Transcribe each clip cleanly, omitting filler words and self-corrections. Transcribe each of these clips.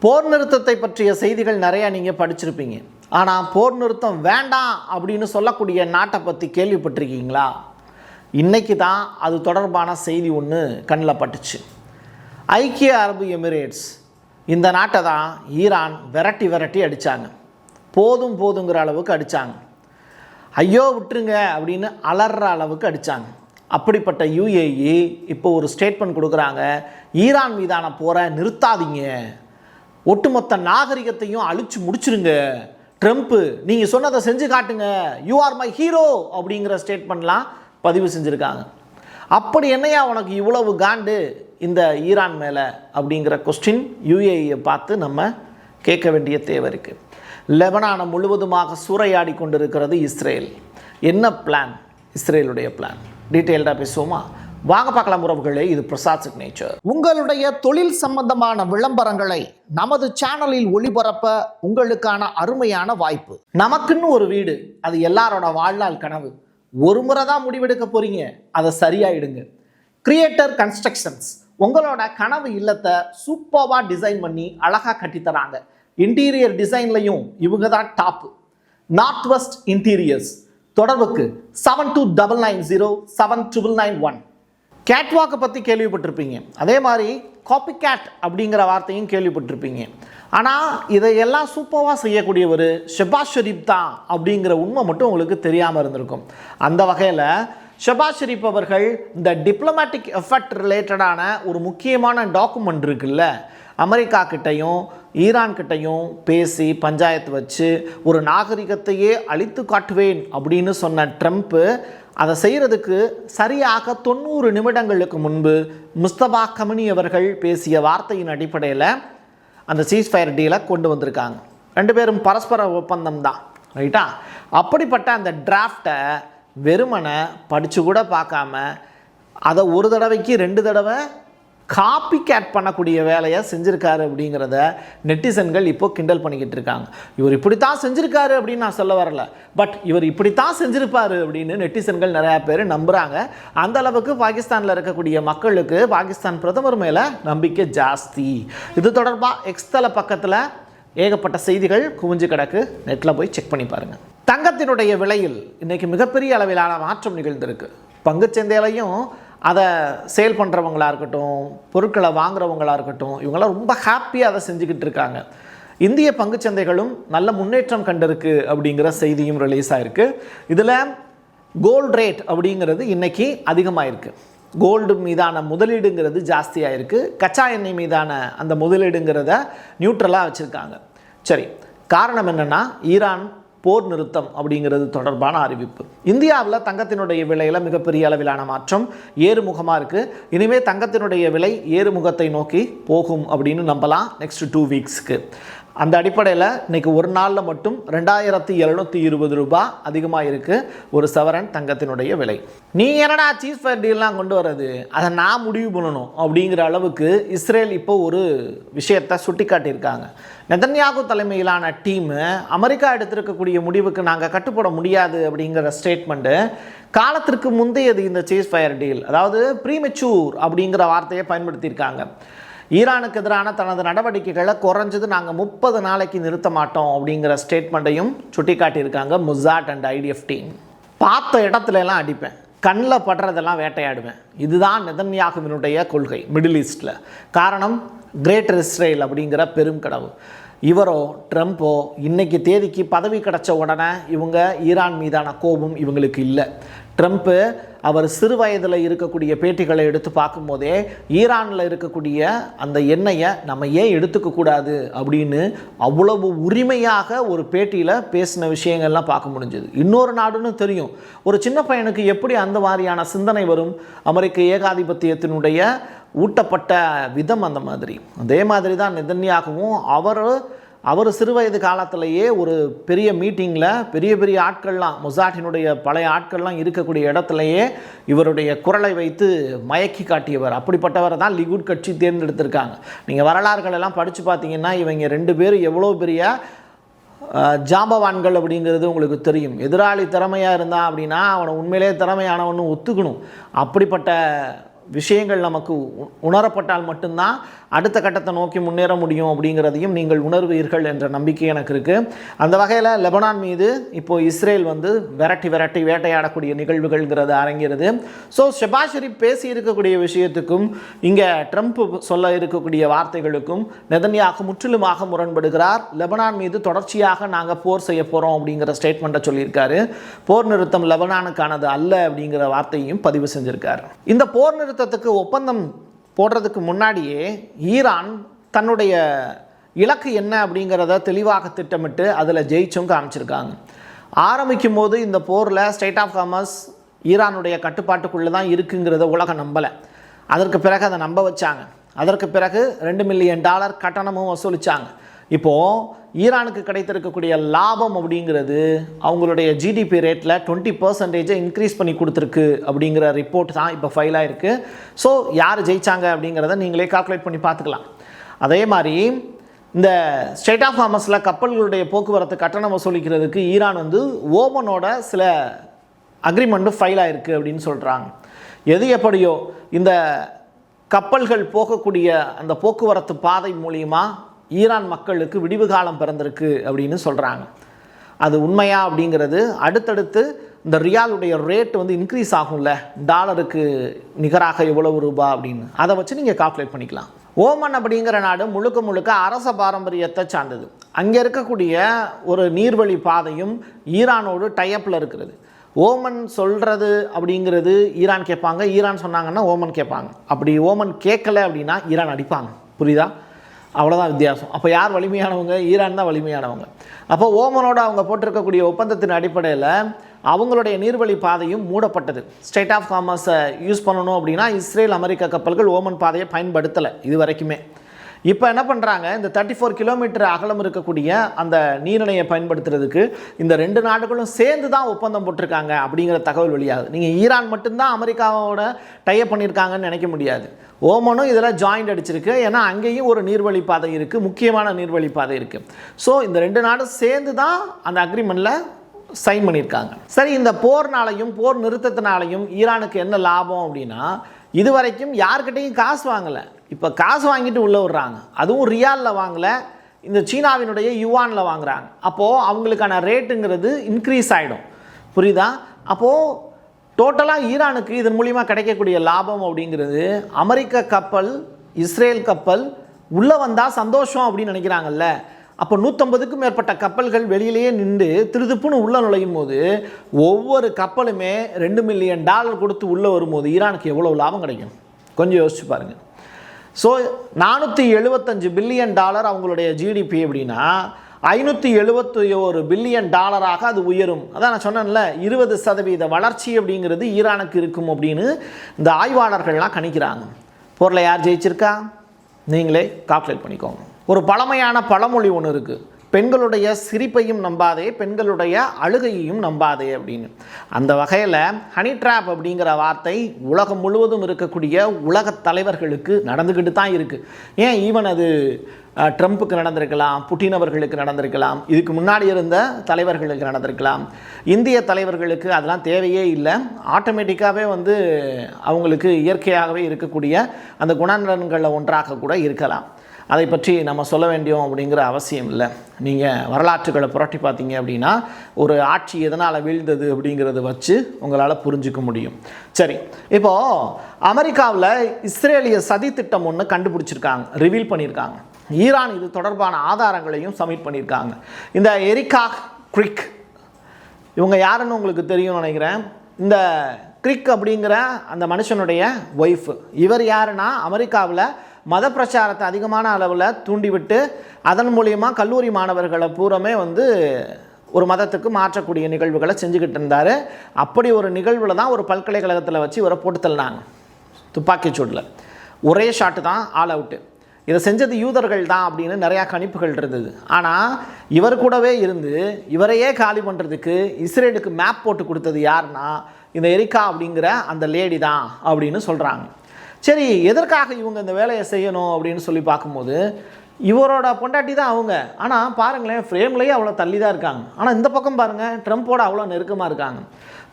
போர் நிறுத்தத்தை பற்றிய செய்திகள் நிறையா நீங்கள் படிச்சிருப்பீங்க. ஆனால் போர் நிறுத்தம் வேண்டாம் அப்படின்னு சொல்லக்கூடிய நாட்டை பற்றி கேள்விப்பட்டிருக்கீங்களா? இன்றைக்கி தான் அது தொடர்பான செய்தி ஒன்று கண்ணில் பட்டுச்சு. ஐக்கிய அரபு எமிரேட்ஸ் இந்த நாட்டை தான் ஈரான் விரட்டி அடித்தாங்க. போதுங்கிற அளவுக்கு அடித்தாங்க. ஐயோ விட்டுருங்க அப்படின்னு அலற அளவுக்கு அடித்தாங்க. அப்படிப்பட்ட யுஏஇ இப்போ ஒரு ஸ்டேட்மெண்ட் கொடுக்குறாங்க, ஈரான் மீதான போரை நிறுத்தாதீங்க, ஒட்டுமொத்த நாகரிகத்தையும் அழிச்சு முடிச்சிருங்க, ட்ரம்ப்பு நீங்கள் சொன்னதை செஞ்சு காட்டுங்க, யூ ஆர் மை ஹீரோ அப்படிங்கிற ஸ்டேட்மெண்ட்லாம் பதிவு செஞ்சுருக்காங்க. அப்படி என்னையா உனக்கு இவ்வளவு காண்டு இந்த ஈரான் மேலே அப்படிங்கிற கொஸ்டின் யுஏஇயை பார்த்து நம்ம கேட்க வேண்டிய தேவை இருக்குது. லெபனானை முழுவதுமாக சூறையாடி கொண்டிருக்கிறது இஸ்ரேல். என்ன பிளான் இஸ்ரேலுடைய பிளான்? டீட்டெயில்டாக பேசுவோமா? வாங்க பார்க்கலாம் உறவுகளே. இது பிரசாத் சிக்னேச்சர். உங்களுடைய தொழில் சம்பந்தமான விளம்பரங்களை நமது சேனலில் ஒளிபரப்ப உங்களுக்கான அருமையான வாய்ப்பு. நமக்குன்னு ஒரு வீடு, அது எல்லாரோட வாழ்நாள் கனவு. ஒரு முறை தான் முடிவெடுக்க போறீங்க, அதை சரியாயிடுங்க. கிரியேட்டர் கன்ஸ்ட்ரக்ஷன்ஸ் உங்களோட கனவு இல்லத்தை சூப்பராக டிசைன் பண்ணி அழகாக கட்டித்தராங்க. இன்டீரியர் டிசைன்லையும் இவங்க தான் டாப்பு. North west interiors. தொடர்புக்கு 72907991. கேட்வாக்கை பற்றி கேள்விப்பட்டிருப்பீங்க. அதே மாதிரி காப்பி கேட் அப்படிங்கிற வார்த்தையும் கேள்விப்பட்டிருப்பீங்க. ஆனால் இதையெல்லாம் சூப்பராக செய்யக்கூடியவர் ஷெபாஸ் ஷெரீப் தான் அப்படிங்கிற உண்மை மட்டும் உங்களுக்கு தெரியாமல் இருந்திருக்கும். அந்த வகையில் ஷெபாஸ் ஷெரீப் அவர்கள் இந்த டிப்ளமேட்டிக் எஃபர்ட் ரிலேட்டடான ஒரு முக்கியமான டாக்குமெண்ட் இருக்குல்ல, அமெரிக்கா கிட்டையும் ஈரான் கிட்டையும் பேசி பஞ்சாயத்து வச்சு ஒரு நாகரிகத்தையே அழித்து காட்டுவேன் அப்படின்னு சொன்ன ட்ரம்ப்பு அதை செய்கிறதுக்கு சரியாக 90 நிமிடங்களுக்கு முன்பு முஸ்தபா கமினி அவர்கள் பேசிய வார்த்தையின் அடிப்படையில் அந்த சீஸ்ஃபயர் டீலை கொண்டு வந்திருக்காங்க. 2 பேரும் பரஸ்பர ஒப்பந்தம் தான், ரைட்டா? அப்படிப்பட்ட அந்த டிராஃப்டை வெறுமனை படித்து கூட பார்க்காம அதை ஒரு தடவைக்கு 2 தடவை காப்பி கேட் பண்ணக்கூடிய வேலையை செஞ்சுருக்காரு அப்படிங்கிறத நெட்டிசன்கள் இப்போ கிண்டல் பண்ணிக்கிட்டு இருக்காங்க. இவர் இப்படித்தான் செஞ்சுருக்காரு அப்படின்னு நான் சொல்ல வரல, பட் இவர் இப்படித்தான் செஞ்சுருப்பார் அப்படின்னு நெட்டிசன்கள் நிறையா பேர் நம்புகிறாங்க. அந்த அளவுக்கு பாகிஸ்தானில் இருக்கக்கூடிய மக்களுக்கு பாகிஸ்தான் பிரதமர் மேலே நம்பிக்கை ஜாஸ்தி. இது தொடர்பாக எக்ஸ்தல பக்கத்தில் ஏகப்பட்ட செய்திகள் குவிஞ்சு கிடக்கு. நெட்டில் போய் செக் பண்ணி பாருங்கள். தங்கத்தினுடைய விலையில் இன்றைக்கி மிகப்பெரிய அளவிலான மாற்றம் நிகழ்ந்திருக்கு. பங்குச்சந்தையிலையும் அதை சேல் பண்ணுறவங்களாக இருக்கட்டும், பொருட்களை வாங்குறவங்களாக இருக்கட்டும், இவங்களாம் ரொம்ப ஹாப்பியாக அதை செஞ்சுக்கிட்டு இருக்காங்க. இந்திய பங்குச்சந்தைகளும் நல்ல முன்னேற்றம் கண்டிருக்கு அப்படிங்கிற செய்தியும் ரிலீஸ் ஆகிருக்கு. இதில் கோல்டு ரேட் அப்படிங்கிறது இன்றைக்கி அதிகமாகிருக்கு. கோல்டு மீதான முதலீடுங்கிறது ஜாஸ்தியாக இருக்குது. கச்சா எண்ணெய் மீதான அந்த முதலீடுங்கிறத நியூட்ரலாக வச்சுருக்காங்க. சரி, காரணம் என்னென்னா ஈரான் போர் நிறுத்தம் அப்படிங்கிறது தொடர்பான அறிவிப்பு. இந்தியாவில் தங்கத்தினுடைய விலையில் மிகப்பெரிய அளவிலான மாற்றம் ஏறுமுகமாக இருக்குது. இனிமேல் தங்கத்தினுடைய விலை ஏறுமுகத்தை நோக்கி போகும் அப்படின்னு நம்பலாம் நெக்ஸ்ட் 2 வீக்ஸ்க்கு. அந்த அடிப்படையில் இன்றைக்கி ஒரு நாளில் மட்டும் 2720 ரூபாய் அதிகமாக இருக்குது ஒரு சவரன் தங்கத்தினுடைய விலை. நீ என்னடா சீஸ் ஃபயர் டீல்லாம் கொண்டு வர்றது, அதை நான் முடிவு பண்ணணும் அப்படிங்கிற அளவுக்கு இஸ்ரேல் இப்போ ஒரு விஷயத்தை சுட்டி காட்டியிருக்காங்க. நெதன்யாகு தலைமையிலான டீமு அமெரிக்கா எடுத்திருக்கக்கூடிய முடிவுக்கு நாங்கள் கட்டுப்பட முடியாது அப்படிங்கிற ஸ்டேட்மெண்ட்டு காலத்திற்கு முந்தையது இந்த சீஸ் ஃபயர் டீல், அதாவது ப்ரீமெச்சூர் அப்படிங்கிற வார்த்தையை பயன்படுத்தியிருக்காங்க. ஈரானுக்கு எதிரான தனது நடவடிக்கைகளை குறைஞ்சது நாங்கள் 30 நாளைக்கு நிறுத்த மாட்டோம் அப்படிங்கிற ஸ்டேட்மெண்ட்டையும் சுட்டி காட்டியிருக்காங்க முசாட் அண்ட் ஐடிஎஃப் டீம். பார்த்த இடத்துல எல்லாம் அடிப்பேன், கண்ணில் படுறதெல்லாம் வேட்டையாடுவேன், இதுதான் நெதன்யாகுவினுடைய கொள்கை மிடில் ஈஸ்டில். காரணம் கிரேட்டர் இஸ்ரேல் அப்படிங்கிற பெரும் கனவு. இவரோ ட்ரம்ப்போ இன்னைக்கு தேதிக்கு பதவி கிடச்ச உடனே இவங்க ஈரான் மீதான கோபம் இவங்களுக்கு இல்லை. ட்ரம்ப்பு அவர் சிறு வயதில் இருக்கக்கூடிய பேட்டிகளை எடுத்து பார்க்கும்போதே ஈரானில் இருக்கக்கூடிய அந்த எண்ணெயை நம்ம ஏன் எடுத்துக்கக்கூடாது அப்படின்னு அவ்வளவு உரிமையாக ஒரு பேட்டியில் பேசின விஷயங்கள்லாம் பார்க்க முடிஞ்சது. இன்னொரு நாடுன்னு தெரியும், ஒரு சின்ன பையனுக்கு எப்படி அந்த மாதிரியான சிந்தனை வரும்? அமெரிக்க ஏகாதிபத்தியத்தினுடைய ஊட்டப்பட்ட விதம் அந்த மாதிரி. அதே மாதிரி தான் நெதன்யாகுவும் அவர் சிறு வயது காலத்திலேயே ஒரு பெரிய மீட்டிங்கில் பெரிய ஆட்கள்லாம் மொசாட்டினுடைய பழைய ஆட்கள்லாம் இருக்கக்கூடிய இடத்துலையே இவருடைய குரலை வைத்து மயக்கி காட்டியவர். அப்படிப்பட்டவரை தான் லிகுட் கட்சி தேர்ந்தெடுத்திருக்காங்க. நீங்கள் வரலாறுகள் எல்லாம் படித்து பார்த்தீங்கன்னா இவங்க 2 பேரும் எவ்வளோ பெரிய ஜாம்பவான்கள் அப்படிங்கிறது உங்களுக்கு தெரியும். எதிராளி திறமையாக இருந்தான் அப்படின்னா அவனை உண்மையிலே திறமையானவன்னு ஒத்துக்கணும். அப்படிப்பட்ட விஷயங்கள் நமக்கு உணரப்பட்டால் மட்டும்தான் அடுத்த கட்டத்தை நோக்கி முன்னேற முடியும் அப்படிங்கிறதையும் நீங்கள் உணர்வீர்கள் என்ற நம்பிக்கை எனக்கு இருக்குது. அந்த வகையில் லெபனான் மீது இப்போது இஸ்ரேல் வந்து விரட்டி வேட்டையாடக்கூடிய நிகழ்வுகள்ங்கிறது அரங்கிறது. ஸோ ஷெபாஸ் ஷெரீப் பேசி இருக்கக்கூடிய விஷயத்துக்கும் இங்கே ட்ரம்ப் சொல்ல இருக்கக்கூடிய வார்த்தைகளுக்கும் நெதன்யாகு முற்றிலுமாக முரண்படுகிறார். லெபனான் மீது தொடர்ச்சியாக நாங்கள் போர் செய்ய போகிறோம் அப்படிங்கிற ஸ்டேட்மெண்ட்டை சொல்லியிருக்காரு. போர் நிறுத்தம் லெபனானுக்கானது அல்ல அப்படிங்கிற வார்த்தையும் பதிவு செஞ்சிருக்காரு. இந்த போர் நிறுத்தத்துக்கு ஒப்பந்தம் போடுறதுக்கு முன்னாடியே ஈரான் தன்னுடைய இலக்கு என்ன அப்படிங்கிறத தெளிவாக திட்டமிட்டு அதில் ஜெயிச்சும் காமிச்சிருக்காங்க. ஆரம்பிக்கும் போது இந்த போரில் ஸ்டேட் ஆஃப் ஹார்மஸ் ஈரானுடைய கட்டுப்பாட்டுக்குள்ளே தான் இருக்குங்கிறத உலகம் நம்பலை. அதற்கு பிறகு அதை நம்ப வச்சாங்க. அதற்கு பிறகு $2 மில்லியன் கட்டணமும் வசூலித்தாங்க. இப்போது ஈரானுக்கு கிடைத்திருக்கக்கூடிய லாபம் அப்படிங்கிறது அவங்களுடைய ஜிடிபி ரேட்டில் 20% இன்க்ரீஸ் பண்ணி கொடுத்துருக்கு அப்படிங்கிற ரிப்போர்ட் தான் இப்போ ஃபைல் ஆகிருக்கு. ஸோ யார் ஜெயித்தாங்க அப்படிங்கிறத நீங்களே கால்குலேட் பண்ணி பார்த்துக்கலாம். அதே மாதிரி இந்த ஸ்டேட் ஆஃப் ஹார்மஸில் கப்பல்களுடைய போக்குவரத்து கட்டணம் வசூலிக்கிறதுக்கு ஈரான் வந்து ஓமனோட சில அக்ரிமெண்ட்டு ஃபைல் ஆகிருக்கு அப்படின்னு சொல்கிறாங்க. எது எப்படியோ இந்த கப்பல்கள் போகக்கூடிய அந்த போக்குவரத்து பாதை மூலிமா ஈரான் மக்களுக்கு விடிவு காலம் பிறந்திருக்கு அப்படின்னு சொல்கிறாங்க. அது உண்மையா அப்படிங்கிறது அடுத்தடுத்து இந்த ரியாலுடைய ரேட் வந்து இன்க்ரீஸ் ஆகும்ல, டாலருக்கு நிகராக எவ்வளவு ரூபா அப்படின்னு அதை வச்சு நீங்கள் கால்குலேட் பண்ணிக்கலாம். ஓமன் அப்படிங்கிற நாடு முழுக்க அரச பாரம்பரியத்தை சார்ந்தது. அங்கே இருக்கக்கூடிய ஒரு நீர்வழி பாதையும் ஈரானோடு டைப்பில் இருக்கிறது. ஓமன் சொல்கிறது அப்படிங்கிறது ஈரான் கேட்பாங்க, ஈரான் சொன்னாங்கன்னா ஓமன் கேட்பாங்க. அப்படி ஓமன் கேட்கலை அப்படின்னா ஈரான் அடிப்பாங்க. புரியுதா? அவ்வளோதான் வித்தியாசம். அப்போ யார் வலிமையானவங்க? ஈரான் தான் வலிமையானவங்க. அப்போ ஓமனோட அவங்க போட்டிருக்கக்கூடிய ஒப்பந்தத்தின் அடிப்படையில் அவங்களுடைய நீர்வழி பாதையும் மூடப்பட்டது. ஸ்டேட் ஆஃப் ஹார்மஸை யூஸ் பண்ணணும் அப்படின்னா இஸ்ரேல் அமெரிக்க கப்பல்கள் ஓமன் பாதையை பயன்படுத்தலை இது வரைக்குமே. இப்போ என்ன பண்ணுறாங்க, இந்த 34 கிலோமீட்டர் அகலம் இருக்கக்கூடிய அந்த நீரிணையை பயன்படுத்துறதுக்கு இந்த 2 நாடுகளும் சேர்ந்து தான் ஒப்பந்தம் போட்டிருக்காங்க அப்படிங்கிற தகவல் வெளியாகுது. நீங்கள் ஈரான் மட்டும்தான் அமெரிக்காவோட டைப் பண்ணியிருக்காங்கன்னு நினைக்க முடியாது. ஓமனும் இதில் ஜாயிண்ட் அடிச்சிருக்கு. ஏன்னா அங்கேயும் ஒரு நீர்வழி பாதை இருக்குது, முக்கியமான நீர்வழி பாதை இருக்குது. ஸோ இந்த 2 நாடும் சேர்ந்து தான் அந்த அக்ரிமெண்ட்டில் சைன் பண்ணியிருக்காங்க. சரி, இந்த போர்னாலையும் போர் நிறுத்தத்தினாலையும் ஈரானுக்கு என்ன லாபம் அப்படின்னா, இது வரைக்கும் யார்கிட்டையும் காசு வாங்கலை. இப்போ காசு வாங்கிட்டு உள்ளே விடுறாங்க. அதுவும் ரியாலில் வாங்கலை, இந்த சீனாவினுடைய யுவானில் வாங்குறாங்க. அப்போது அவங்களுக்கான ரேட்டுங்கிறது இன்க்ரீஸ் ஆகிடும். புரியுதா? அப்போது டோட்டலாக ஈரானுக்கு இதன் மூலிமா கிடைக்கக்கூடிய லாபம் அப்படிங்கிறது அமெரிக்க கப்பல் இஸ்ரேல் கப்பல் உள்ளே வந்தால் சந்தோஷம் அப்படின்னு நினைக்கிறாங்கல்ல. அப்போ 150க்கும் மேற்பட்ட கப்பல்கள் வெளியிலேயே நின்று திருதுப்புன்னு உள்ளே நுழையும் போது ஒவ்வொரு கப்பலுமே $2 மில்லியன் கொடுத்து உள்ளே வரும்போது ஈரானுக்கு எவ்வளோ லாபம் கிடைக்கும் கொஞ்சம் யோசிச்சு பாருங்கள். ஸோ $475 பில்லியன் அவங்களுடைய ஜிடிபி அப்படின்னா $571 பில்லியன் அது உயரும். அதான் நான் சொன்னேன்ல, 20% வளர்ச்சி அப்படிங்கிறது ஈரானுக்கு இருக்கும் அப்படின்னு இந்த ஆய்வாளர்கள்லாம் கணிக்கிறாங்க. போரில் யார் ஜெயிச்சிருக்கா நீங்களே கால்குலேட் பண்ணிக்கோங்க. ஒரு பழமையான பழமொழி ஒன்று இருக்குது, பெண்களுடைய சிரிப்பையும் நம்பாதே, பெண்களுடைய அழுகையையும் நம்பாதே அப்படின்னு. அந்த வகையில் ஹனி ட்ராப் அப்படிங்கிற வார்த்தை உலகம் முழுவதும் இருக்கக்கூடிய உலக தலைவர்களுக்கு நடந்துக்கிட்டு தான் இருக்குது. ஏன் ஈவன் அது ட்ரம்ப்புக்கு நடந்திருக்கலாம், புட்டின் அவர்களுக்கு நடந்திருக்கலாம், இதுக்கு முன்னாடி இருந்த தலைவர்களுக்கு நடந்திருக்கலாம். இந்திய தலைவர்களுக்கு அதெல்லாம் தேவையே இல்லை. ஆட்டோமேட்டிக்காகவே வந்து அவங்களுக்கு இயற்கையாகவே இருக்கக்கூடிய அந்த குணநலன்களில் ஒன்றாக கூட இருக்கலாம். அதை பற்றி நம்ம சொல்ல வேண்டியோம் அப்படிங்கிற அவசியம் இல்லை. நீங்கள் வரலாற்றுகளை புரட்டி பார்த்தீங்க அப்படின்னா ஒரு ஆட்சி எதனால் வீழ்ந்தது அப்படிங்கிறத வச்சு உங்களால் புரிஞ்சிக்க முடியும். சரி, இப்போது அமெரிக்காவில் இஸ்ரேலிய சதி திட்டம் ஒன்று கண்டுபிடிச்சிருக்காங்க, ரிவீல் பண்ணியிருக்காங்க. ஈரான் இது தொடர்பான ஆதாரங்களையும் சப்மிட் பண்ணியிருக்காங்க. இந்த எரிகா கிரிக் இவங்க யாருன்னு உங்களுக்கு தெரியும்னு நினைக்கிறேன். இந்த கிரிக் அப்படிங்கிற அந்த மனுஷனுடைய ஒய்ஃபு. இவர் யாருன்னா அமெரிக்காவில் மத பிரச்சாரத்தை அதிகமான அளவில் தூண்டிவிட்டு அதன் மூலியமாக கல்லூரி மாணவர்களை பூரமே வந்து ஒரு மதத்துக்கு மாற்றக்கூடிய நிகழ்வுகளை செஞ்சுக்கிட்டு இருந்தார். அப்படி ஒரு நிகழ்வில் தான் ஒரு பல்கலைக்கழகத்தில் வச்சு இவரை போட்டு தள்ளினாங்க துப்பாக்கிச்சூடில். ஒரே ஷாட்டு தான், ஆல் அவுட்டு. இதை செஞ்சது யூதர்கள் தான் அப்படின்னு நிறையா கணிப்புகள் இருந்தது. ஆனால் இவர் கூடவே இருந்து இவரையே காலி பண்ணுறதுக்கு இஸ்ரேலுக்கு மேப் போட்டு கொடுத்தது யாருன்னா இந்த எரிகா அப்படிங்கிற அந்த லேடி தான் அப்படின்னு சொல்கிறாங்க. சரி, எதற்காக இவங்க இந்த வேலையை செய்யணும் அப்படின்னு சொல்லி பார்க்கும்போது இவரோட பொண்டாட்டி தான் அவங்க. ஆனால் பாருங்களேன், ஃப்ரேம்லேயே அவ்வளோ தள்ளி தான் இருக்காங்க. ஆனால் இந்த பக்கம் பாருங்கள், ட்ரம்ப்போட அவ்வளோ நெருக்கமாக இருக்காங்க.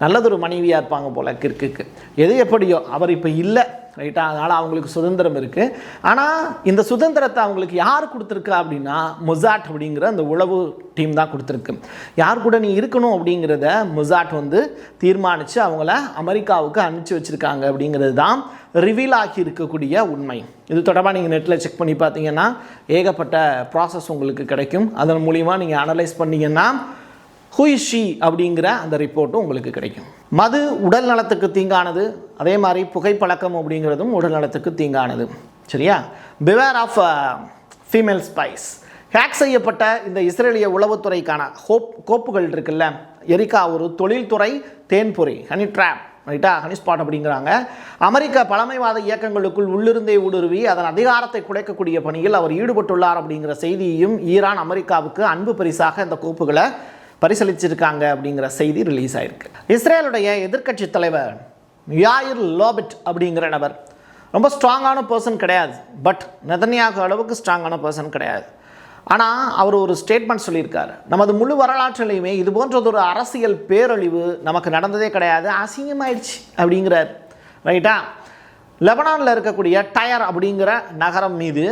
நல்லதொரு மனைவியாக இருப்பாங்க போல் கிற்குக்கு. எது எப்படியோ அவர் இப்போ இல்லை, ரைட்டா. அதனால் அவங்களுக்கு சுதந்திரம் இருக்குது. ஆனால் இந்த சுதந்திரத்தை அவங்களுக்கு யார் கொடுத்துருக்கா அப்படின்னா மொசாட் அப்படிங்கிற அந்த உளவு டீம் தான் கொடுத்துருக்கு. யார் கூட நீ இருக்கணும் அப்படிங்கிறத மொசாட் வந்து தீர்மானித்து அவங்கள அமெரிக்காவுக்கு அனுப்பிச்சி வச்சுருக்காங்க அப்படிங்கிறது தான் ரிவீல் ஆகி இருக்கக்கூடிய உண்மை. இது தொடர்பாக நீங்கள் நெட்டில் செக் பண்ணி பார்த்தீங்கன்னா ஏகப்பட்ட ப்ராசஸ் உங்களுக்கு கிடைக்கும். அதன் மூலிமா நீங்கள் அனலைஸ் பண்ணிங்கன்னா ஹூயிஷி அப்படிங்கிற அந்த ரிப்போர்ட்டும் உங்களுக்கு கிடைக்கும். மது உடல் நலத்துக்கு தீங்கானது, அதே மாதிரி புகைப்பழக்கம் அப்படிங்கிறதும் உடல் நலத்துக்கு தீங்கானது. சரியா. Beware of female spies. ஹேக் செய்யப்பட்ட இந்த இஸ்ரேலிய உளவுத்துறைக்கான கோப்புகள் இருக்குல்ல, எரிக்கா ஒரு தொழில்துறை தேன்பொறி, ஹனி ட்ராப், ரைட்டா, ஹனி ஸ்பாட் அப்படிங்கிறாங்க. அமெரிக்க பழமைவாத இயக்கங்களுக்குள் உள்ளிருந்தே ஊடுருவி அதன் அதிகாரத்தை குலைக்கக்கூடிய பணியில் அவர் ஈடுபட்டுள்ளார் அப்படிங்கிற செய்தியையும் ஈரான் அமெரிக்காவுக்கு அன்பு பரிசாக இந்த கோப்புகளை பரிசளிச்சிருக்காங்க அப்படிங்கிற செய்தி ரிலீஸ் ஆயிருக்கு. இஸ்ரேலுடைய எதிர்க்கட்சி தலைவர் யாயிர் லோபிட் அப்படிங்கிற நபர் ரொம்ப ஸ்ட்ராங்கான பர்சன் கிடையாது, பட் நெதன்யாகு அளவுக்கு ஸ்ட்ராங்கான பர்சன் கிடையாது. ஆனால் அவர் ஒரு ஸ்டேட்மெண்ட் சொல்லியிருக்காரு, நமது முழு வரலாற்றிலையுமே இது போன்றதொரு அரசியல் பேரழிவு நமக்கு நடந்ததே கிடையாது, அசிங்கமாயிடுச்சு அப்படிங்கிறார். ரைட்டா. லெபனானில் இருக்கக்கூடிய டயர் அப்படிங்கிற நகரம் மீது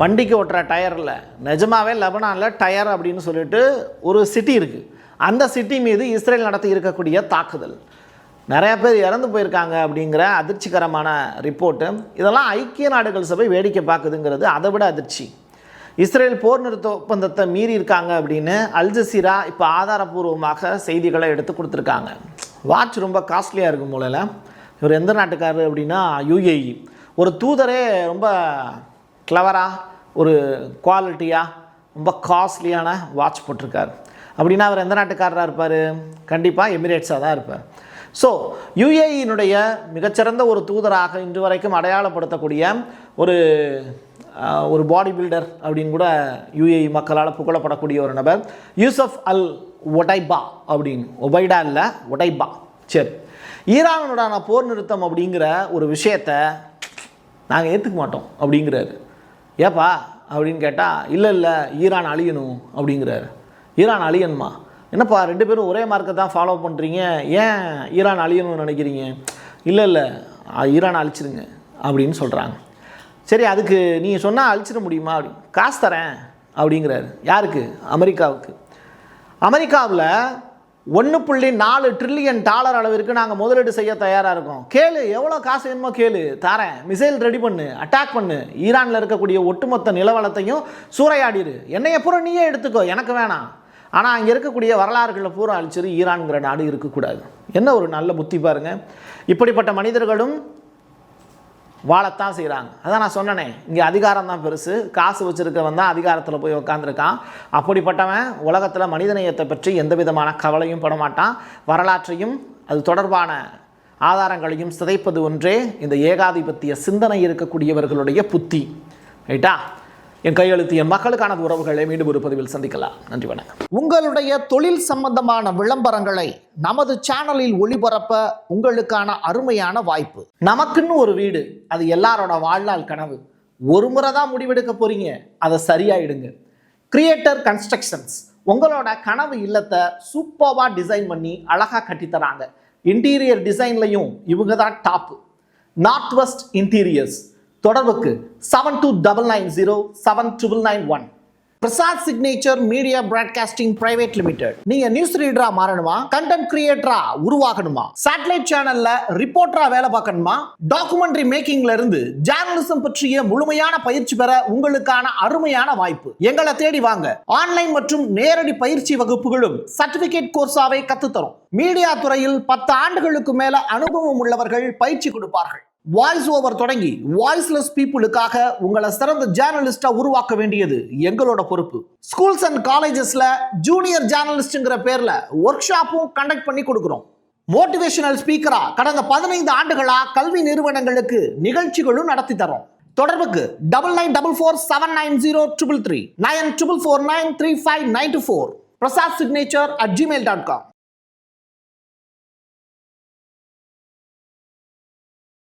வண்டிக்கு ஓட்டுற டயரில் நிஜமாகவே லெபனானில் டயர் அப்படின்னு சொல்லிட்டு ஒரு சிட்டி இருக்குது. அந்த சிட்டி மீது இஸ்ரேல் நடத்தி இருக்கக்கூடிய தாக்குதல், நிறைய பேர் இறந்து போயிருக்காங்க அப்படிங்கிற அதிர்ச்சிகரமான ரிப்போர்ட்டு. இதெல்லாம் ஐக்கிய நாடுகள் சபை வேடிக்கை பார்க்குதுங்கிறது அதை விட அதிர்ச்சி. இஸ்ரேல் போர் நிறுத்த ஒப்பந்தத்தை மீறி இருக்காங்க அப்படின்னு அல் ஜசீரா இப்போ ஆதாரபூர்வமாக செய்திகளை எடுத்து கொடுத்துருக்காங்க. வாட்ச் ரொம்ப காஸ்ட்லியாக இருக்கும் போல. இவர் எந்த நாட்டுக்காரர் அப்படின்னா யுஏஇ. ஒரு தூதரே ரொம்ப கிளவராக ஒரு குவாலிட்டியாக ரொம்ப காஸ்ட்லியான வாட்ச் போட்டிருக்கார் அப்படின்னா அவர் எந்த நாட்டுக்காரராக இருப்பார்? கண்டிப்பாக எமிரேட்ஸாக தான் இருப்பார். ஸோ யுஏஇனுடைய மிகச்சிறந்த ஒரு தூதராக இன்று வரைக்கும் அடையாளப்படுத்தக்கூடிய ஒரு பாடி பில்டர் அப்படின்னு கூட யுஏஇ மக்களால் புகழப்படக்கூடிய ஒரு நபர் யூசப் அல் ஒடைபா அப்படின்னு. ஒபைடா இல்லை, ஒடைபா. சரி, ஈரானுடான போர் நிறுத்தம் அப்படிங்கிற ஒரு விஷயத்தை நாங்கள் ஏற்றுக்க மாட்டோம் அப்படிங்கிறாரு. ஏப்பா அப்படின்னு கேட்டால் இல்லை ஈரான் அழியணும் அப்படிங்கிறாரு. ஈரான் அழியணுமா? என்னப்பா ரெண்டு பேரும் ஒரே மார்க்கை தான் ஃபாலோ பண்ணுறீங்க, ஏன் ஈரான் அழியணும்னு நினைக்கிறீங்க? இல்லை ஈரான் அழிச்சிருங்க அப்படின்னு சொல்கிறாங்க. சரி, அதுக்கு நீங்கள் சொன்னால் அழிச்சிட முடியுமா? அப்படி காசு தரேன் அப்படிங்கிறாரு. யாருக்கு? அமெரிக்காவுக்கு. அமெரிக்காவில் $1.4 ட்ரில்லியன் அளவிற்கு நாங்கள் முதலீடு செய்ய தயாராக இருக்கோம். கேளு, எவ்வளோ காசு வேணுமோ கேளு, தரேன். மிசைல் ரெடி பண்ணு, அட்டாக் பண்ணு, ஈரானில் இருக்கக்கூடிய ஒட்டுமொத்த நிலவளத்தையும் சூறையாடிடு, என்னைய பூரா நீயே எடுத்துக்கோ, எனக்கு வேணாம். ஆனால் அங்கே இருக்கக்கூடிய வரலாறுகளை பூரா அழிச்சிரு, ஈரான்கிற நாடு இருக்கக்கூடாது. என்ன ஒரு நல்ல புத்தி பாருங்கள். இப்படிப்பட்ட மனிதர்களும் வாழத்தான் செய்கிறாங்க. அதான் நான் சொன்னனே, இங்கே அதிகாரம் தான் பெருசு, காசு வச்சுருக்கவன் தான் அதிகாரத்தில் போய் உட்காந்துருக்கான். அப்படிப்பட்டவன் உலகத்தில் மனிதநேயத்தை பற்றி எந்த விதமான கவலையும் பட மாட்டான். வரலாற்றையும் அது தொடர்பான ஆதாரங்களையும் சிதைப்பது ஒன்றே இந்த ஏகாதிபத்திய சிந்தனை இருக்கக்கூடியவர்களுடைய புத்தி. ரைட்டா. என் கையெழுத்து என் மக்களுக்கான உறவுகளை மீண்டும் ஒரு பதிவில் சந்திக்கலாம். நன்றி, வணக்கம். உங்களுடைய தொழில் சம்பந்தமான விளம்பரங்களை நமது சேனலில் ஒளிபரப்ப உங்களுக்கான அருமையான வாய்ப்பு. நமக்குன்னு ஒரு வீடு, அது எல்லாரோட வாழ்நாள் கனவு. ஒரு முறை தான் முடிவெடுக்க போறீங்க, அதை சரியாயிடுங்க. கிரியேட்டர் கன்ஸ்ட்ரக்ஷன்ஸ் உங்களோட கனவு இல்லத்தை சூப்பர்வா டிசைன் பண்ணி அழகா கட்டித்தராங்க. இன்டீரியர் டிசைன்லையும் இவங்க தான் டாப். North west interiors. தொடர்புக்கு 72907991. Prasad signature media broadcasting private limited. நீங்க நியூஸ் ரீடரா மாறணுமா? கண்டென்ட் கிரியேட்டரா உருவாகணுமா? சேட்டலைட் சேனல்ல ரிப்போர்ட்டரா வேலை பார்க்கணுமா? டாக்குமெண்ட்ரி மேக்கிங்ல இருந்து ஜேர்னலிசம் பற்றிய முழுமையான பயிற்சி பெற உங்களுக்கான அருமையான வாய்ப்பு. எங்களை தேடி வாங்க. ஆன்லைன் மற்றும் நேரடி பயிற்சி வகுப்புகளும் சர்டிபிகேட் கோர்ஸாவே கத்துத்தரும். மீடியா துறையில் 10 ஆண்டுகளுக்கு மேல அனுபவம் உள்ளவர்கள் பயிற்சி கொடுப்பார்கள். வாய்ஸ் ஓவர் தொடங்கி வாய்ஸ்லெஸ் பீப்புளுக்காக உங்களை சிறந்த ஜேர்னலிஸ்டா உருவாக்க வேண்டியது எங்களோட பொறுப்பு. ஸ்கூல்ஸ் அண்ட் காலேஜஸ்ல ஜூனியர் ஜேர்னலிஸ்ட்ங்கிற பேர்ல ஒர்க் ஷாப்பும் கண்டக்ட் பண்ணி கொடுக்கிறோம். மோட்டிவேஷனல் ஸ்பீக்கரா கடந்த 15 ஆண்டுகளா கல்வி நிறுவனங்களுக்கு நிகழ்ச்சிகளும் நடத்தி தரோம். தொடர்புக்கு 9944790333 94493594. prasad signature@gmail.com.